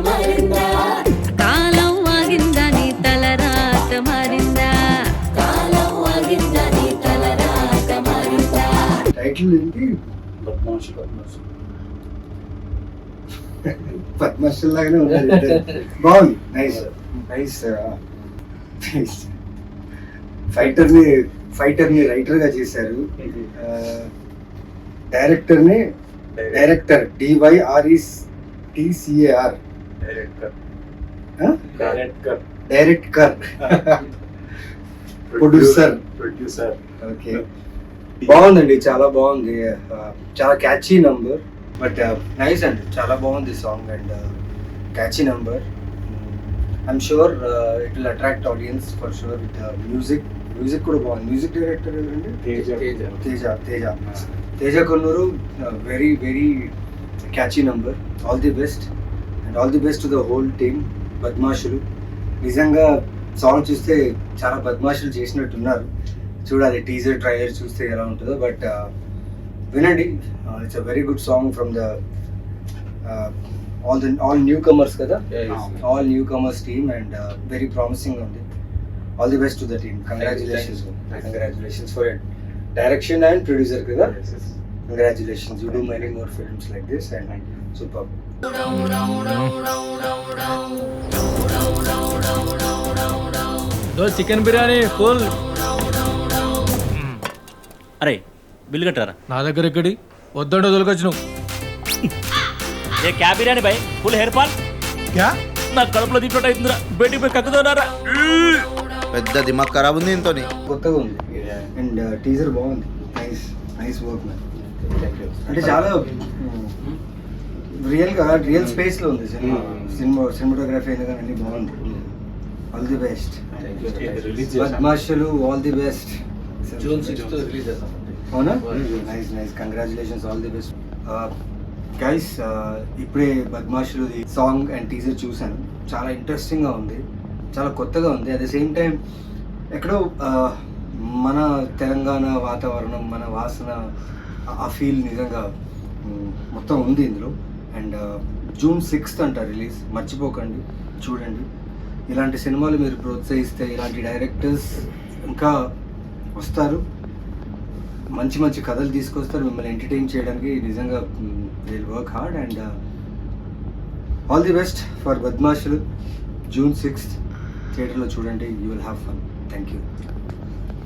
మారిందా కాలం ఆగిందా నీ తలరాత మారిందా కాలం ఆగిందా నీ తలరాత మారిందా. టైటిల్ ఏంటి? పద్మశ్రీ లాగానే ఉంది. బాగుంది. Nice nice. ఫైటర్ ని రైటర్ గా చేశారు. Director DYRECTCAR director producer. Okay, బాగుందండి, చాలా బాగుంది. చాలా క్యాచీ నంబర్, బట్ నైస్ అండి, చాలా బాగుంది song and catchy number. I'm sure it will attract audience for sure. With music కూడా బాగుంది. మ్యూజిక్ డైరెక్టర్ ఎవరండి? Teja Konnuru. Very very catchy number. All the best and all the best to the whole team. Badmashulu నిజంగా song చూస్తే చాలా బద్మాషులు చేసినట్టున్నారు. చూడాలి teaser trailer చూస్తే ఎలా ఉంటుందో. బట్ వినండి, it's a very good song from the all new comers కదా, all new comers team and very promising ఉంది. All the best to the team. Congratulations for it. Direction and producer కదా. Congratulations. You do many more films like this and super. Chicken biryani full. అరే bill కట్టారా? నా దగ్గర ఎక్కడి వద్దంటే దొరకొచ్చు. ఏ క్యా biryani by full hair fall. క్యా నా కడుపులో దీంట్లో అవుతుందిరా. బయటికి పోయి కక్కుతున్నారా? పెద్ద దిమాగ్ ఖరాబ్ ఉంది ఇంతో. కొత్తగా ఉంది అండ్ టీజర్ బాగుంది. Nice work man. అంటే చాలా రియల్ స్పేస్ లో ఉంది సినిమాటోగ్రఫీ అయినా కానీ అన్ని బాగుంది. All the best. Badmashulu all the best. June 6th release అవుతుంది. అవునా? Nice. Congratulations. All the best guys. ఇప్పుడే బద్మాషులు సాంగ్ అండ్ టీజర్ చూశాను. చాలా ఇంట్రెస్టింగ్గా ఉంది, చాలా కొత్తగా ఉంది. అట్ ద సేమ్ టైం ఎక్కడో మన తెలంగాణ వాతావరణం, మన వాసన, ఆ ఫీల్ నిజంగా మొత్తం ఉంది ఇందులో. అండ్ June 6th అంట రిలీజ్. మర్చిపోకండి, చూడండి. ఇలాంటి సినిమాలు మీరు ప్రోత్సహిస్తే ఇలాంటి డైరెక్టర్స్ ఇంకా వస్తారు, మంచి మంచి కథలు తీసుకొస్తారు మిమ్మల్ని ఎంటర్టైన్ చేయడానికి. నిజంగా they work hard and all the best for Badmashulu. June 6th థియేటర్లో చూడండి. You will have fun. Thank you.